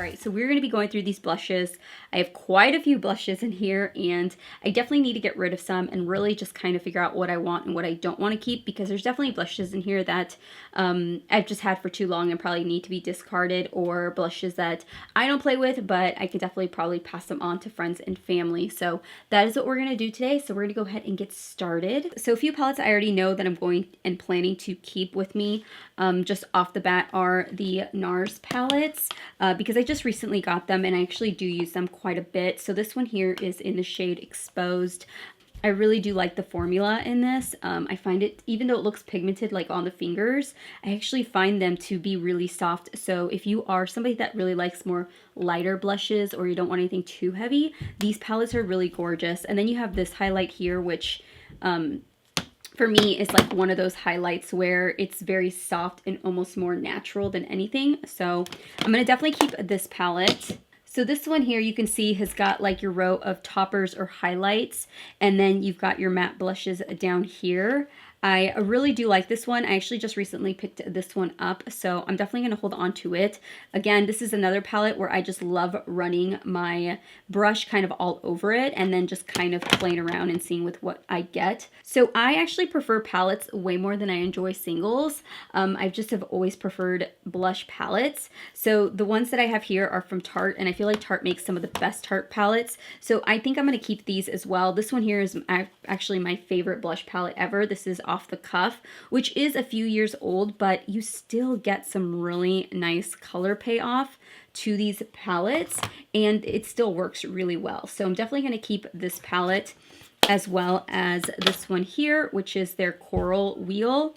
Alright, so we're going to be going through these blushes. I have quite a few blushes in here, and I definitely need to get rid of some and really just kind of figure out what I want and what I don't want to keep, because there's definitely blushes in here that I've just had for too long and probably need to be discarded, or blushes that I don't play with, but I could definitely probably pass them on to friends and family. So that is what we're going to do today. So we're going to go ahead and get started. So a few palettes I already know that I'm going and planning to keep with me just off the bat are the NARS palettes, because I just recently got them and I actually do use them quite a bit. So this one here is in the shade Exposed. I really do like the formula in this. I find it, even though it looks pigmented like on the fingers, I actually find them to be really soft. So if you are somebody that really likes more lighter blushes or you don't want anything too heavy, these palettes are really gorgeous. And then you have this highlight here, which for me is like one of those highlights where it's very soft and almost more natural than anything. So I'm going to definitely keep this palette. So this one here you can see has got like your row of toppers or highlights, and then you've got your matte blushes down here. I really do like this one. I actually just recently picked this one up, so I'm definitely going to hold on to it. Again, this is another palette where I just love running my brush kind of all over it and then just kind of playing around and seeing with what I get. So I actually prefer palettes way more than I enjoy singles. I just have always preferred blush palettes. So the ones that I have here are from Tarte, and I feel like Tarte makes some of the best Tarte palettes. So I think I'm going to keep these as well. This one here is actually my favorite blush palette ever. This is Off the Cuff, which is a few years old, but you still get some really nice color payoff to these palettes, and it still works really well. So I'm definitely going to keep this palette, as well as this one here, which is their Coral Wheel.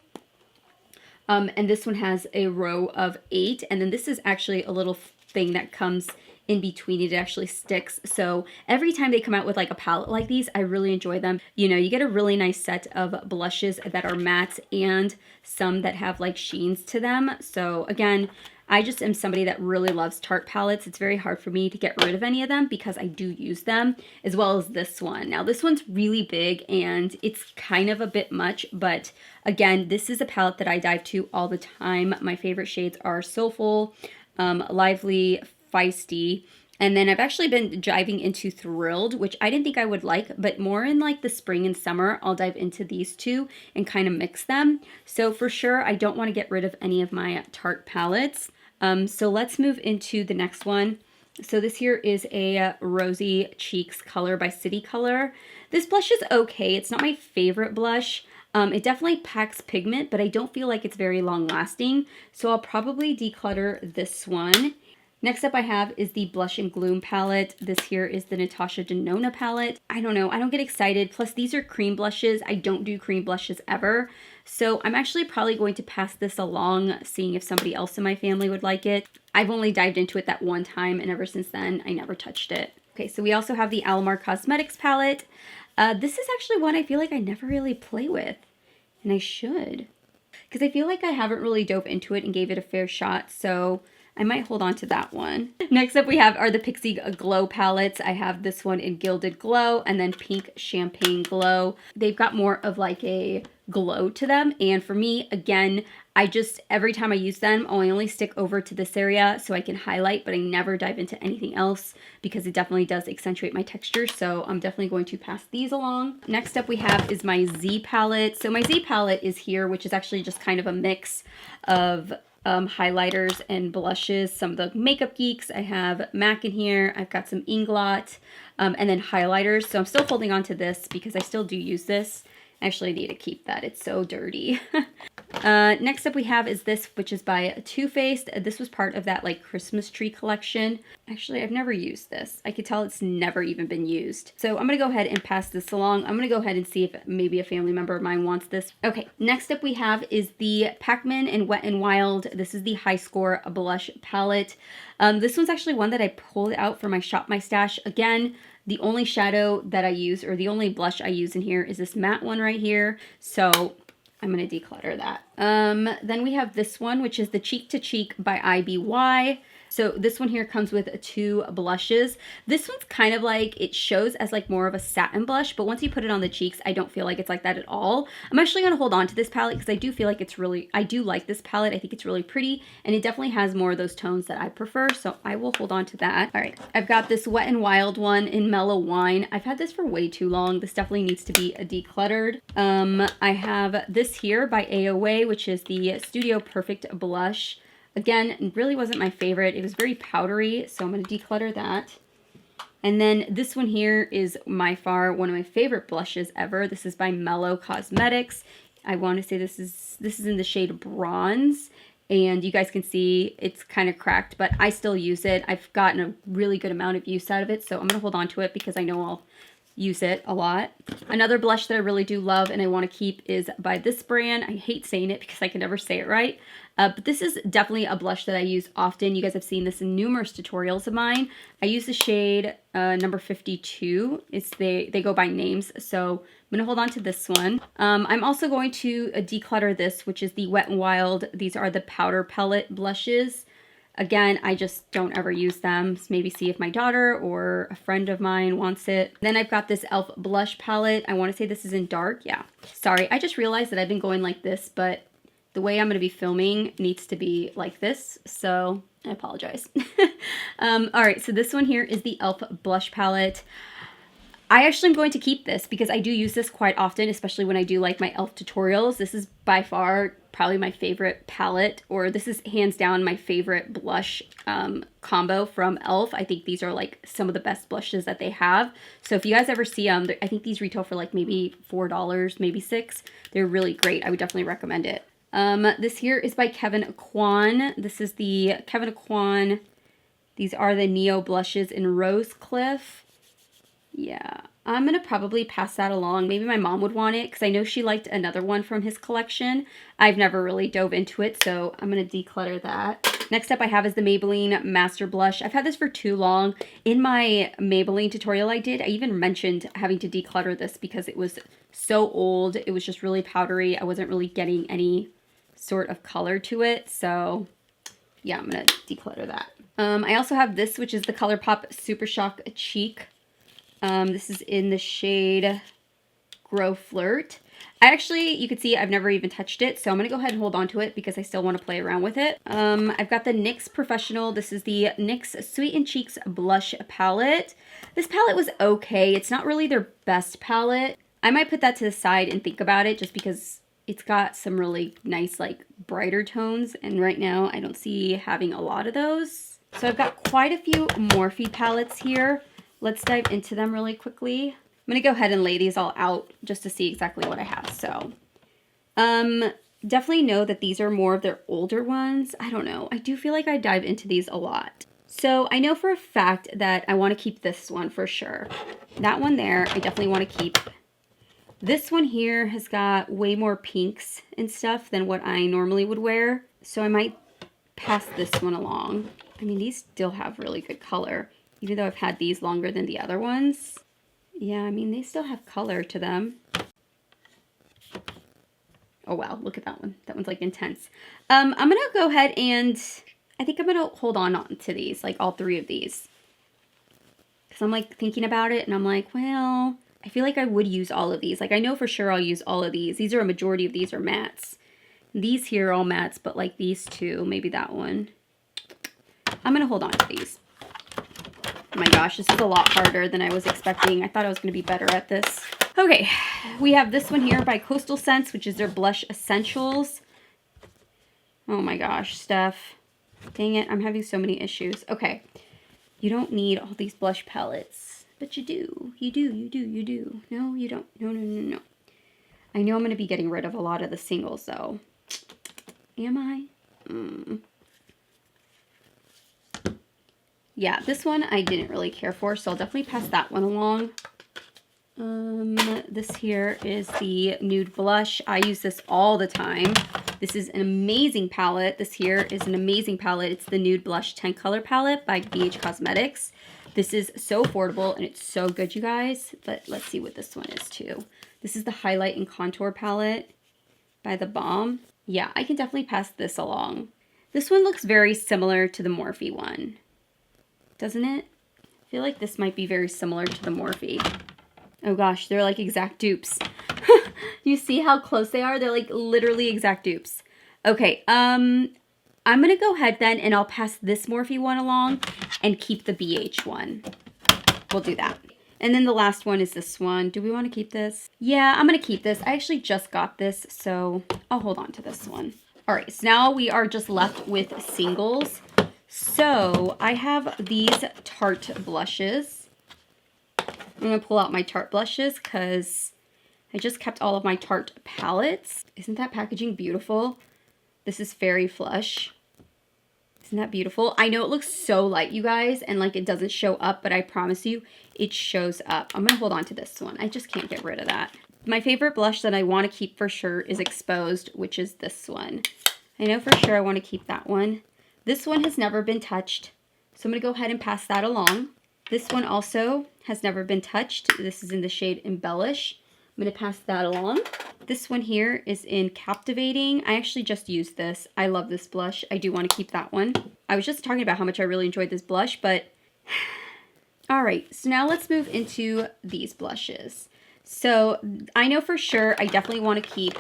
And this one has a row of 8, and then this is actually a little thing that comes in between. It actually sticks. So every time they come out with like a palette like these, I really enjoy them. You know, you get a really nice set of blushes that are matte and some that have like sheens to them. So again, I just am somebody that really loves Tarte palettes. It's very hard for me to get rid of any of them because I do use them, as well as this one. Now this one's really big and it's kind of a bit much, but again, this is a palette that I dive to all the time. My favorite shades are Soulful, Lively, Feisty, and then I've actually been diving into Thrilled, which I didn't think I would like, but more in like the spring and summer, I'll dive into these two and kind of mix them. So for sure, I don't want to get rid of any of my Tarte palettes. So let's move into the next one. So this here is a Rosy Cheeks color by City Color. This blush is okay. It's not my favorite blush. It definitely packs pigment, but I don't feel like it's very long lasting. So I'll probably declutter this one. Next up I have is the Blush and Gloom palette. This here is the Natasha Denona palette. I don't know, I don't get excited. Plus these are cream blushes. I don't do cream blushes ever. So I'm actually probably going to pass this along, seeing if somebody else in my family would like it. I've only dived into it that one time, and ever since then, I never touched it. Okay, so we also have the Alamar Cosmetics palette. This is actually one I feel like I never really play with, and I should, because I feel like I haven't really dove into it and gave it a fair shot, so I might hold on to that one. Next up we are the Pixi Glow palettes. I have this one in Gilded Glow and then Pink Champagne Glow. They've got more of like a glow to them, and for me, again, I just, every time I use them, I only stick over to this area so I can highlight, but I never dive into anything else because it definitely does accentuate my texture, so I'm definitely going to pass these along. Next up we have is my Z palette. So my Z palette is here, which is actually just kind of a mix of highlighters and blushes, some of the Makeup Geeks. I have MAC in here. I've got some Inglot, and then highlighters. So I'm still holding on to this because I still do use this. Actually, I need to keep that. It's so dirty. Next up we have is this, which is by Too Faced. This was part of that like Christmas tree collection. Actually, I've never used this. I could tell it's never even been used. So I'm going to go ahead and pass this along. I'm going to go ahead and see if maybe a family member of mine wants this. Okay, next up we have is the Pacman and Wet n Wild. This is the High Score Blush palette. This one's actually one that I pulled out for my Shop My Stash. Again, the only shadow that I use, or the only blush I use in here, is this matte one right here. So I'm going to declutter that. Then we have this one, which is the Cheek to Cheek by IBY. So this one here comes with 2 blushes. This one's kind of like, it shows as like more of a satin blush, but once you put it on the cheeks, I don't feel like it's like that at all. I'm actually going to hold on to this palette because I do feel like it's really, I do like this palette. I think it's really pretty, and it definitely has more of those tones that I prefer, so I will hold on to that. All right, I've got this Wet n Wild one in Mellow Wine. I've had this for way too long. This definitely needs to be decluttered. I have this here by AOA, which is the Studio Perfect blush. Again, it really wasn't my favorite. It was very powdery, so I'm going to declutter that. And then this one here is by far one of my favorite blushes ever. This is by Mellow Cosmetics. I want to say this is in the shade Bronze. And you guys can see it's kind of cracked, but I still use it. I've gotten a really good amount of use out of it, so I'm going to hold on to it because I know I'll use it a lot. Another blush that I really do love and I want to keep is by this brand. I hate saying it because I can never say it right. But this is definitely a blush that I use often. You guys have seen this in numerous tutorials of mine. I use the shade number 52. They go by names, so I'm going to hold on to this one. I'm also going to declutter this, which is the Wet n Wild. These are the powder pellet blushes. Again, I just don't ever use them. So maybe see if my daughter or a friend of mine wants it. Then I've got this e.l.f. blush palette. I want to say this is in dark. Yeah. Sorry, I just realized that I've been going like this, but the way I'm going to be filming needs to be like this. So I apologize. All right, so this one here is the e.l.f. blush palette. I actually am going to keep this because I do use this quite often, especially when I do like my e.l.f. tutorials. This is by far probably my favorite palette, or this is hands down my favorite blush combo from e.l.f. I think these are like some of the best blushes that they have. So if you guys ever see them, I think these retail for like maybe $4, maybe $6. They're really great. I would definitely recommend it. This here is by Kevyn Aucoin. This is the Kevyn Aucoin. These are the Neo blushes in Rose Cliff. Yeah, I'm going to probably pass that along. Maybe my mom would want it because I know she liked another one from his collection. I've never really dove into it, so I'm going to declutter that. Next up I have is the Maybelline Master Blush. I've had this for too long. In my Maybelline tutorial I even mentioned having to declutter this because it was so old. It was just really powdery. I wasn't really getting any sort of color to it, so yeah, I'm going to declutter that. I also have this, which is the Colourpop Super Shock Cheek. This is in the shade Grow Flirt. You can see I've never even touched it, so I'm going to go ahead and hold on to it because I still want to play around with it. I've got the NYX Professional. This is the NYX Sweet and Cheeks Blush Palette. This palette was okay. It's not really their best palette. I might put that to the side and think about it just because it's got some really nice, like, brighter tones, and right now I don't see having a lot of those. So I've got quite a few Morphe palettes here. Let's dive into them really quickly. I'm going to go ahead and lay these all out just to see exactly what I have. So, definitely know that these are more of their older ones. I don't know. I do feel like I dive into these a lot. So, I know for a fact that I want to keep this one for sure. That one there, I definitely want to keep. This one here has got way more pinks and stuff than what I normally would wear. So, I might pass this one along. I mean, these still have really good color. Even though I've had these longer than the other ones. Yeah, I mean, they still have color to them. Oh, wow. Look at that one. That one's, like, intense. I'm going to go ahead and I think I'm going to hold on to these, like, all 3 of these. Because I'm, like, thinking about it, and I'm like, well, I feel like I would use all of these. Like, I know for sure I'll use all of these. These are a majority of these are mattes. These here are all mattes, but, like, these two, maybe that one. I'm going to hold on to these. Oh my gosh, this is a lot harder than I was expecting. I thought I was going to be better at this. Okay, we have this one here by Coastal Scents, which is their Blush Essentials. Oh my gosh, Steph. Dang it, I'm having so many issues. Okay, you don't need all these blush palettes, but you do. You do, you do, you do. No, you don't. No, no, no, no. I know I'm going to be getting rid of a lot of the singles, though. Am I? Yeah, this one I didn't really care for, so I'll definitely pass that one along. This here is the Nude Blush. I use this all the time. This is an amazing palette. This here is an amazing palette. It's the Nude Blush 10 Color Palette by BH Cosmetics. This is so affordable, and it's so good, you guys. But let's see what this one is, too. This is the Highlight and Contour Palette by The Balm. Yeah, I can definitely pass this along. This one looks very similar to the Morphe one, doesn't it? I feel like this might be very similar to the Morphe. Oh gosh, they're like exact dupes. You see how close they are? They're like literally exact dupes. Okay, I'm gonna go ahead then and I'll pass this Morphe one along and keep the BH one. We'll do that. And then the last one is this one. Do we want to keep this? Yeah, I'm gonna keep this. I actually just got this, so I'll hold on to this one. All right, so now we are just left with singles. So I have these Tarte blushes. I'm gonna pull out my Tarte blushes because I just kept all of my Tarte palettes. Isn't that packaging beautiful? This is Fairy Flush. Isn't that beautiful? I know it looks so light, you guys, and like it doesn't show up, but I promise you it shows up. I'm gonna hold on to this one. I just can't get rid of that. My favorite blush that I want to keep for sure is Exposed, which is this one. I know for sure I want to keep that one. This one has never been touched, so I'm going to go ahead and pass that along. This one also has never been touched. This is in the shade Embellish. I'm going to pass that along. This one here is in Captivating. I actually just used this. I love this blush. I do want to keep that one. I was just talking about how much I really enjoyed this blush, but... Alright, so now let's move into these blushes. So I know for sure I definitely want to keep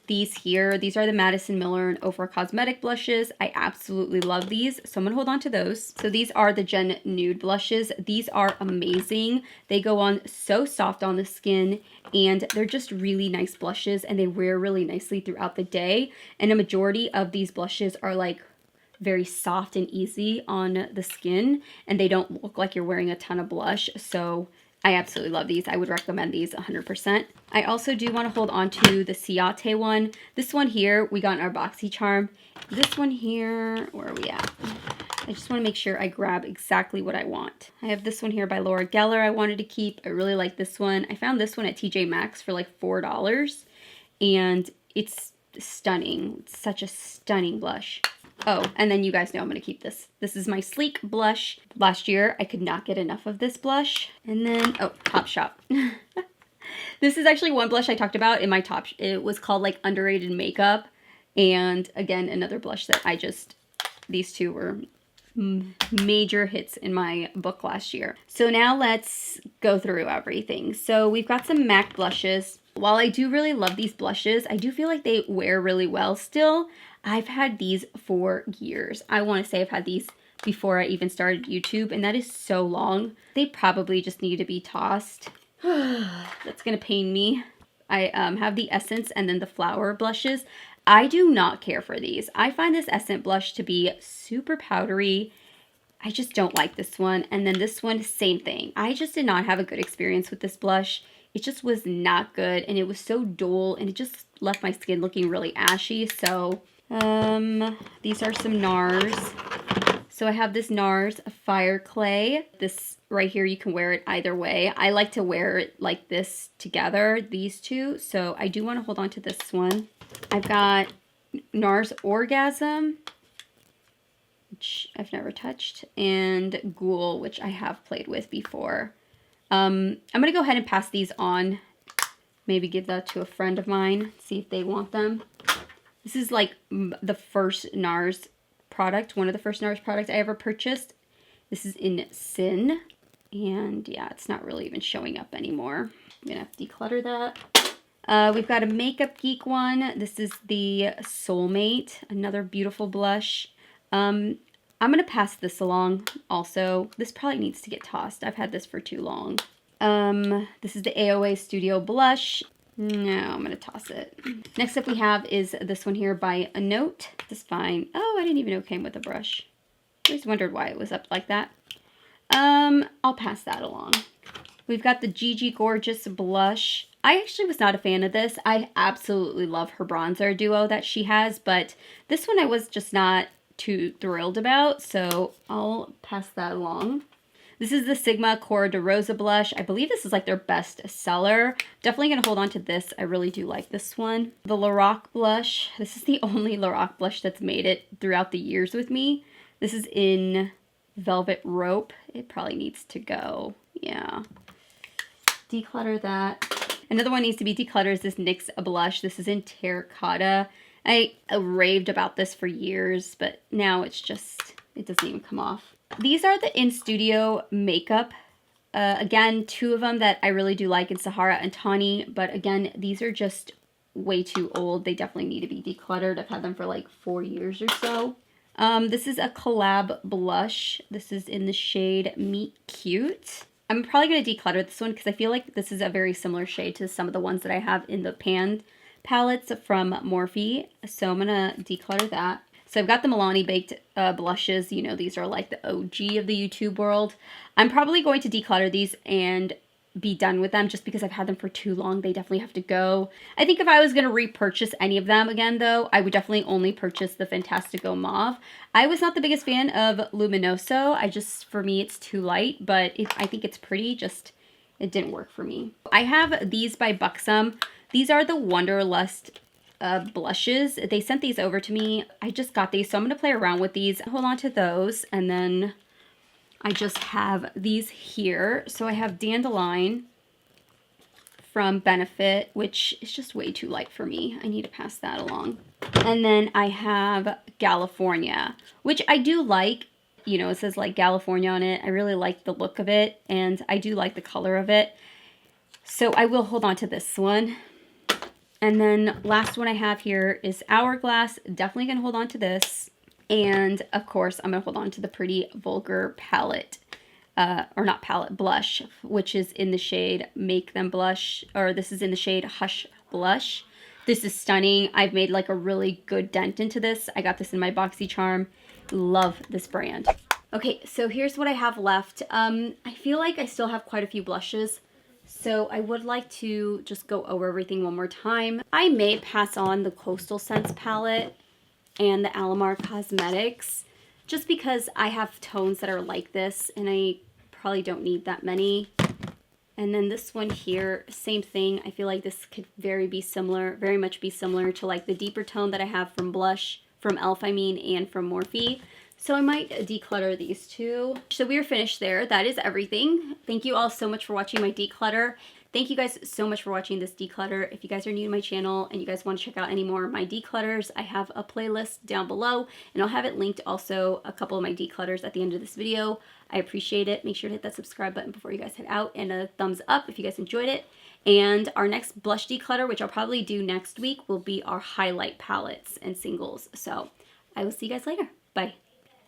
these here. These are the Madison Miller and Ofra Cosmetic blushes. I absolutely love these, so I'm going to hold on to those. So these are the Gen Nude blushes. These are amazing. They go on so soft on the skin, and they're just really nice blushes, and they wear really nicely throughout the day. And a majority of these blushes are like very soft and easy on the skin, and they don't look like you're wearing a ton of blush. So I absolutely love these. I would recommend these 100%. I also do want to hold on to the Ciate one. This one here, we got in our BoxyCharm. This one here, where are we at? I just want to make sure I grab exactly what I want. I have this one here by Laura Geller I wanted to keep. I really like this one. I found this one at TJ Maxx for like $4, and it's stunning. It's such a stunning blush. Oh, and then you guys know I'm going to keep this. This is my Sleek blush. Last year, I could not get enough of this blush. And then, oh, Topshop. This is actually one blush I talked about in my top. It was called like Underrated Makeup. And again, another blush that I just, these two were major hits in my book last year. So now let's go through everything. So we've got some MAC blushes. While I do really love these blushes, I do feel like they wear really well still. I've had these for years. I want to say I've had these before I even started YouTube, and that is so long. They probably just need to be tossed. That's going to pain me. I have the Essence and then the Flower blushes. I do not care for these. I find this Essence blush to be super powdery. I just don't like this one. And then this one, same thing. I just did not have a good experience with this blush. It just was not good, and it was so dull, and it just left my skin looking really ashy. So these are some NARS. So I have this NARS Fire Clay. This right here, you can wear it either way. I like to wear it like this together, these two. So I do want to hold on to this one. I've got NARS Orgasm, which I've never touched, and Ghoul, which I have played with before. I'm going to go ahead and pass these on. Maybe give that to a friend of mine, see if they want them. This is like the first NARS product, one of the first NARS products I ever purchased. This is in Sin, and yeah, it's not really even showing up anymore. I'm going to have to declutter that. We've got a Makeup Geek one. This is the Soulmate, another beautiful blush. I'm going to pass this along also. This probably needs to get tossed. I've had this for too long. This is the AOA Studio Blush. No, I'm going to toss it. Next up we have is this one here by A Note. This is fine. Oh, I didn't even know it came with a brush. I always wondered why it was up like that. I'll pass that along. We've got the Gigi Gorgeous Blush. I actually was not a fan of this. I absolutely love her bronzer duo that she has, but this one I was just not too thrilled about, so I'll pass that along. This is the Sigma Cora de Rosa blush. I believe this is like their best seller. Definitely going to hold on to this. I really do like this one. The Lorac blush. This is the only Lorac blush that's made it throughout the years with me. This is in Velvet Rope. It probably needs to go. Yeah. Declutter that. Another one needs to be decluttered is this NYX blush. This is in Terracotta. I raved about this for years, but now it's just, it doesn't even come off. These are the In Studio makeup. Again, 2 of them that I really do like in Sahara and Tawny, but again, these are just way too old. They definitely need to be decluttered. I've had them for like 4 years or so. This is a collab blush. This is in the shade Meet Cute. I'm probably going to declutter this one because I feel like this is a very similar shade to some of the ones that I have in the pan palettes from Morphe. So I'm going to declutter that. So I've got the Milani Baked blushes. You know, these are like the OG of the YouTube world. I'm probably going to declutter these and be done with them just because I've had them for too long. They definitely have to go. I think if I was going to repurchase any of them again, though, I would definitely only purchase the Fantastico Mauve. I was not the biggest fan of Luminoso. For me, it's too light, but I think it's pretty, just it didn't work for me. I have these by Buxom. These are the Wanderlust blushes. They sent these over to me. I just got these, so I'm going to play around with these. Hold on to those, and then I just have these here. So I have Dandelion from Benefit, which is just way too light for me. I need to pass that along. And then I have California, which I do like. You know, it says like California on it. I really like the look of it, and I do like the color of it. So I will hold on to this one. And then last one I have here is Hourglass. Definitely going to hold on to this. And of course, I'm going to hold on to the Pretty Vulgar palette, or not palette, blush, which is in the shade Make Them Blush, or this is in the shade Hush Blush. This is stunning. I've made like a really good dent into this. I got this in my BoxyCharm. Love this brand. Okay, so here's what I have left. I feel like I still have quite a few blushes, so I would like to just go over everything one more time. I may pass on the Coastal Scents palette and the Alamar Cosmetics, just because I have tones that are like this, and I probably don't need that many. And then this one here, same thing. I feel like this could very much be similar to like the deeper tone that I have from blush, from e.l.f. I mean, and from Morphe. So I might declutter these two. So we are finished there. That is everything. Thank you all so much for watching my declutter. Thank you guys so much for watching this declutter. If you guys are new to my channel and you guys want to check out any more of my declutters, I have a playlist down below, and I'll have it linked also, a couple of my declutters at the end of this video. I appreciate it. Make sure to hit that subscribe button before you guys head out, and a thumbs up if you guys enjoyed it. And our next blush declutter, which I'll probably do next week, will be our highlight palettes and singles. So I will see you guys later. Bye.